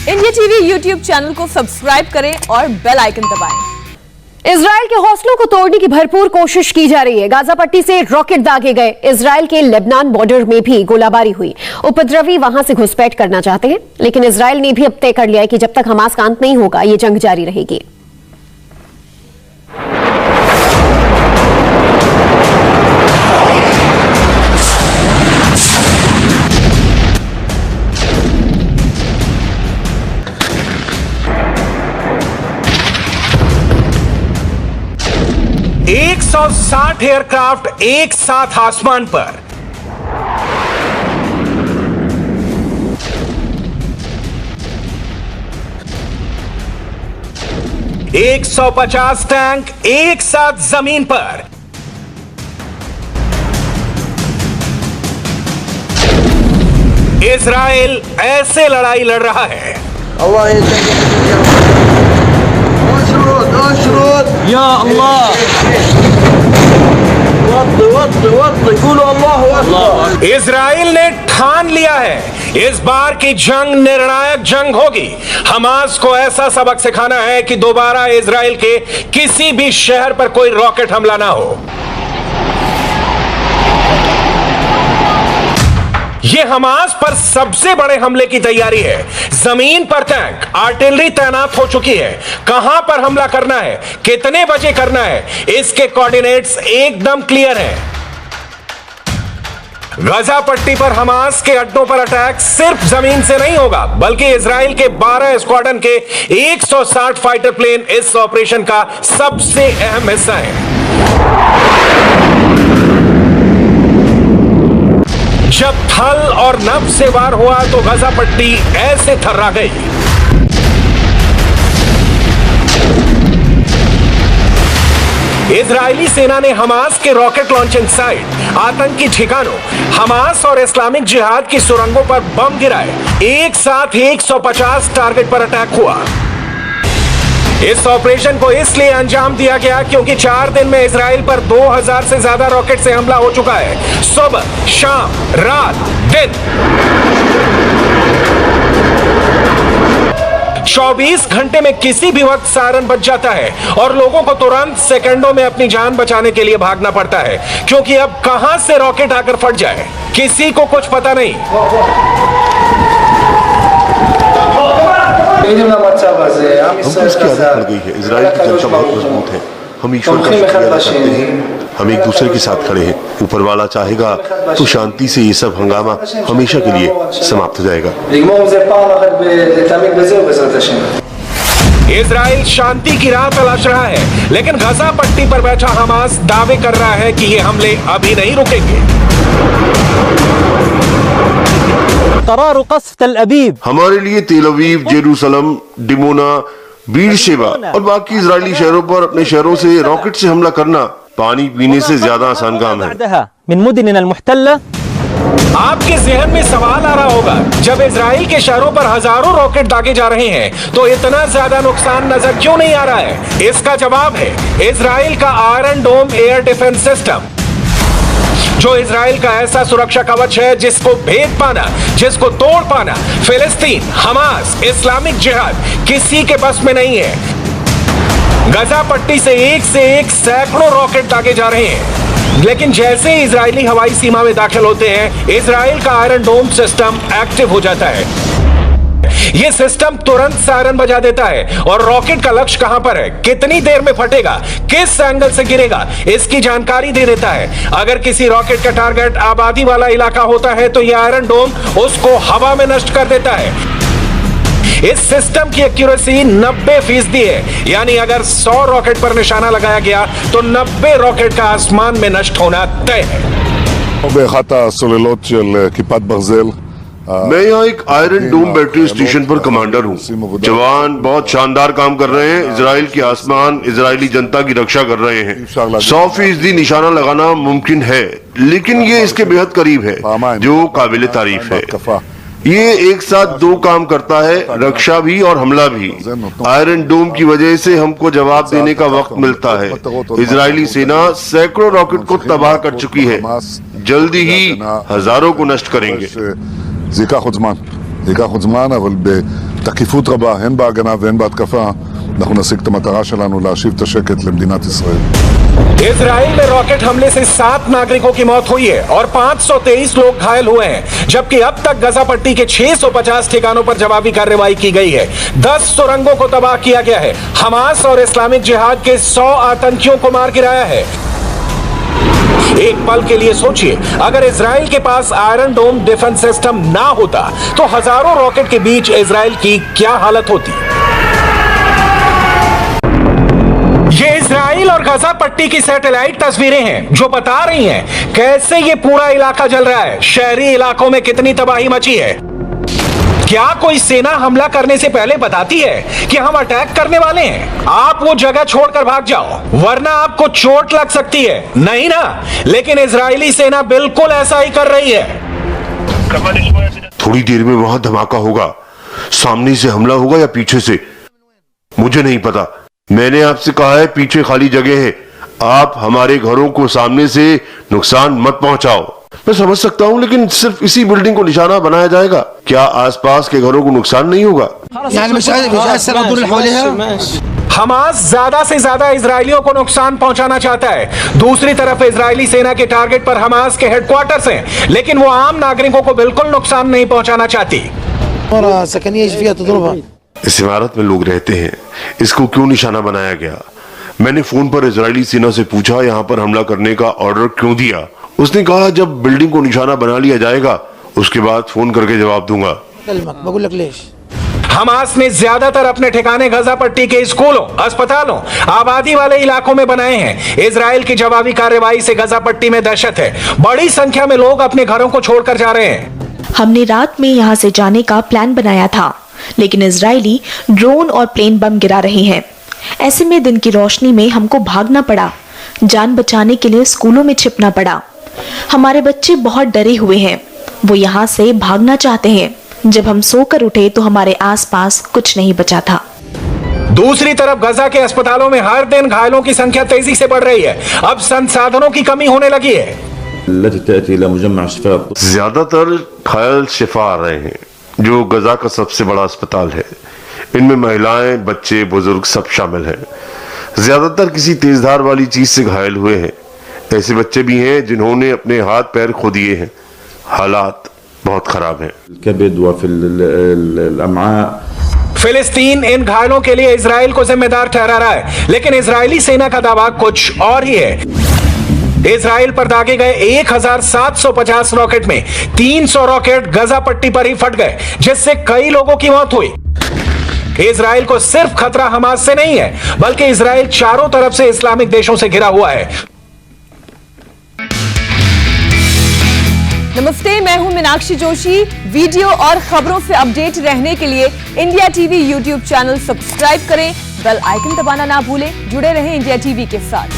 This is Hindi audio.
इंडिया टीवी यूट्यूब चैनल को सब्सक्राइब करें और बेल आइकन दबाएं। इजराइल के हौसलों को तोड़ने की भरपूर कोशिश की जा रही है। गाजा पट्टी से रॉकेट दागे गए। इजराइल के लेबनान बॉर्डर में भी गोलाबारी हुई। उपद्रवी वहां से घुसपैठ करना चाहते हैं, लेकिन इजराइल ने भी अब तय कर लिया है कि जब तक हमास का अंत नहीं होगा ये जंग जारी रहेगी। एक 160 एयरक्राफ्ट एक साथ आसमान पर। एक 150 टैंक एक साथ जमीन पर। इजराइल ऐसे लड़ाई लड़ रहा है। या अल्लाह, इजराइल ने ठान लिया है, इस बार की जंग निर्णायक जंग होगी। हमास को ऐसा सबक सिखाना है कि दोबारा इजराइल के किसी भी शहर पर कोई रॉकेट हमला ना हो। यह हमास पर सबसे बड़े हमले की तैयारी है। जमीन पर टैंक, आर्टिलरी तैनात हो चुकी है। कहां पर हमला करना है, कितने बजे करना है, इसके कोऑर्डिनेट्स एकदम क्लियर हैं। गाजा पट्टी पर हमास के अड्डों पर अटैक सिर्फ जमीन से नहीं होगा, बल्कि इजराइल के 12 स्क्वाड्रन के 160 फाइटर प्लेन इस ऑपरेशन का सबसे अहम हिस्सा है। जब थल और नभ से वार हुआ तो गाजा पट्टी ऐसे थर्रा गई। इजरायली सेना ने हमास के रॉकेट लॉन्चिंग साइट, आतंकी ठिकानों, हमास और इस्लामिक जिहाद की सुरंगों पर बम गिराए। एक साथ 150 टारगेट पर अटैक हुआ। इस ऑपरेशन को इसलिए अंजाम दिया गया क्योंकि 4 दिन में इजराइल पर 2000 से ज्यादा रॉकेट से हमला हो चुका है। सुबह, शाम, रात, दिन। 24 घंटे में किसी भी वक्त सायरन बज जाता है और लोगों को तुरंत सेकंडों में अपनी जान बचाने के लिए भागना पड़ता है, क्योंकि अब कहां से रॉकेट आकर फट जाए किसी को कुछ पता नहीं। हमको इसकी आदत पड़ गई है। इजराइल की जनता बहुत मजबूत है। हम ईश्वर का शुक्रिया अदा करते हैं। हम एक दूसरे के साथ खड़े हैं। ऊपर वाला चाहेगा तो शांति से ये सब हंगामा हमेशा के लिए समाप्त हो जाएगा। इजराइल शांति की राह तलाश रहा है, लेकिन गाजा पट्टी पर बैठा हमास दावे कर रहा है कि ये हमले अभी नहीं रुकेंगे। हमारे लिए तेल अवीव, जेरूसलम, डिमोना, बीरशेबा और बाकी इजरायली शहरों पर अपने शहरों से रॉकेट से हमला करना पानी पीने से ज्यादा आसान काम है। आपके जहन में सवाल आ रहा होगा, जब इजराइल के शहरों पर हजारों रॉकेट दागे जा रहे हैं तो इतना ज्यादा नुकसान नजर क्यों नहीं आ रहा है? इसका जवाब है इजराइल का आयरन डोम एयर डिफेंस सिस्टम, जो इजराइल का ऐसा सुरक्षा कवच है जिसको भेद पाना, जिसको तोड़ पाना फिलिस्तीन, हमास, इस्लामिक जिहाद किसी के बस में नहीं है। गाजा पट्टी से एक सैकड़ों रॉकेट दागे जा रहे हैं, लेकिन जैसे ही इजरायली हवाई सीमा में दाखिल होते हैं, इजराइल का आयरन डोम सिस्टम एक्टिव हो जाता है। यह सिस्टम तुरंत सायरन बजा देता है और रॉकेट का लक्ष्य कहां पर है, कितनी देर में फटेगा, किस एंगल से गिरेगा, इसकी जानकारी दे देता है। अगर किसी रॉकेट का टारगेट आबादी वाला इलाका होता है तो यह आयरन डोम उसको हवा में नष्ट कर देता है। इस सिस्टम की एक्यूरेसी 90% है, यानी अगर 100 रॉकेट पर निशाना लगाया गया तो 90 रॉकेट का आसमान में नष्ट होना तय है। मैं यहाँ एक आयरन डोम बैटरी स्टेशन पर कमांडर हूँ। जवान बहुत शानदार काम कर रहे हैं। इजराइल के आसमान, इजरायली जनता की रक्षा कर रहे हैं। 100% निशाना लगाना मुमकिन है, लेकिन ये इसके बेहद करीब है, जो काबिल तारीफ है। ये एक साथ 2 काम करता है, रक्षा भी और हमला भी। आयरन डोम की वजह से हमको जवाब देने का वक्त मिलता है। इजरायली सेना सैकड़ों रॉकेट को तबाह कर चुकी है, जल्दी ही हजारों को नष्ट करेंगे। זה ייקח עוד זמן, אבל בתקיפות רבה, הן בהגנה והן בהתקפה, אנחנו נשיג את המטרה שלנו להשיב את השקט למדינת ישראל. इजराइल में रॉकेट हमले से 7 नागरिकों की मौत हुई है और 523 लोग घायल हुए हैं, जबकि अब तक गाजा पट्टी के 650 ठिकानों पर जवाबी कार्रवाई की गई है। 10 सुरंगों को तबाह किया गया है। हमास और इस्लामिक जिहाद के 100 आतंकियों को मार गिराया है। एक पल के लिए सोचिए, अगर इजराइल के पास आयरन डोम डिफेंस सिस्टम ना होता तो हजारों रॉकेट के बीच इजराइल की क्या हालत होती। ये इजराइल और गाजा पट्टी की सैटेलाइट तस्वीरें हैं जो बता रही हैं कैसे ये पूरा इलाका जल रहा है। शहरी इलाकों में कितनी तबाही मची है। क्या कोई सेना हमला करने से पहले बताती है कि हम अटैक करने वाले हैं? आप वो जगह छोड़कर भाग जाओ वरना आपको चोट लग सकती है। नहीं ना, लेकिन इजरायली सेना बिल्कुल ऐसा ही कर रही है। थोड़ी देर में वहां धमाका होगा। सामने से हमला होगा या पीछे से, मुझे नहीं पता। मैंने आपसे कहा है पीछे खाली जगह है। आप हमारे घरों को सामने से नुकसान मत पहुंचाओ। मैं समझ सकता हूं, लेकिन सिर्फ इसी बिल्डिंग को निशाना बनाया जाएगा। क्या आसपास के घरों को नुकसान नहीं होगा? हमास ज्यादा से ज्यादा इजरायलियों को नुकसान पहुंचाना चाहता है। दूसरी तरफ इजरायली सेना के टारगेट पर हमास के हेडक्वार्टर्स हैं, लेकिन वो आम नागरिकों को बिल्कुल नुकसान नहीं पहुंचाना चाहती। इस इमारत में लोग रहते हैं, इसको क्यों निशाना बनाया गया? मैंने फोन पर इजरायली सेना से पूछा यहाँ पर हमला करने का ऑर्डर क्यों दिया। उसने कहा जब बिल्डिंग को निशाना बना लिया जाएगा उसके बाद फोन करके जवाब दूंगा। हमास ने ज्यादातर अपने ठिकाने गाजा पट्टी के स्कूलों, अस्पतालों, आबादी वाले इलाकों में बनाए हैं। इजराइल की जवाबी कार्रवाई से गाजा पट्टी में दहशत है। बड़ी संख्या में लोग अपने घरों को छोड़कर जा रहे हैं। हमने रात में यहाँ से जाने का प्लान बनाया था, लेकिन इजरायली ड्रोन और प्लेन बम गिरा रहे हैं। ऐसे में दिन की रोशनी में हमको भागना पड़ा। जान बचाने के लिए स्कूलों में छिपना पड़ा। हमारे बच्चे बहुत डरे हुए हैं, वो यहाँ से भागना चाहते हैं। जब हम सोकर उठे तो हमारे आसपास कुछ नहीं बचा था। दूसरी तरफ गाजा के अस्पतालों में हर दिन घायलों की संख्या तेजी से बढ़ रही है। अब संसाधनों की कमी होने लगी है। ज्यादातर घायल शिफा आ रहे हैं, जो गजा का सबसे बड़ा अस्पताल है। इनमें महिलाएं, बच्चे, बुजुर्ग सब शामिल हैं। ज्यादातर किसी तेजधार वाली चीज से घायल हुए हैं। ऐसे बच्चे भी हैं जिन्होंने अपने हाथ पैर खो दिए हैं। हालात बहुत खराब हैं। फिलिस्तीन इन घायलों के लिए इजराइल को जिम्मेदार ठहरा रहा है, लेकिन इजरायली सेना का दावा कुछ और ही है। इजराइल पर दागे गए 1750 रॉकेट में 300 रॉकेट गाजा पट्टी पर ही फट गए, जिससे कई लोगों की मौत हुई। इजराइल को सिर्फ खतरा हमास से नहीं है, बल्कि इजराइल चारों तरफ से इस्लामिक देशों से घिरा हुआ है। नमस्ते, मैं हूं मीनाक्षी जोशी। वीडियो और खबरों से अपडेट रहने के लिए India TV YouTube channel subscribe करें, बेल आइकन दबाना ना भूलें। जुड़े रहें इंडिया टीवी के साथ।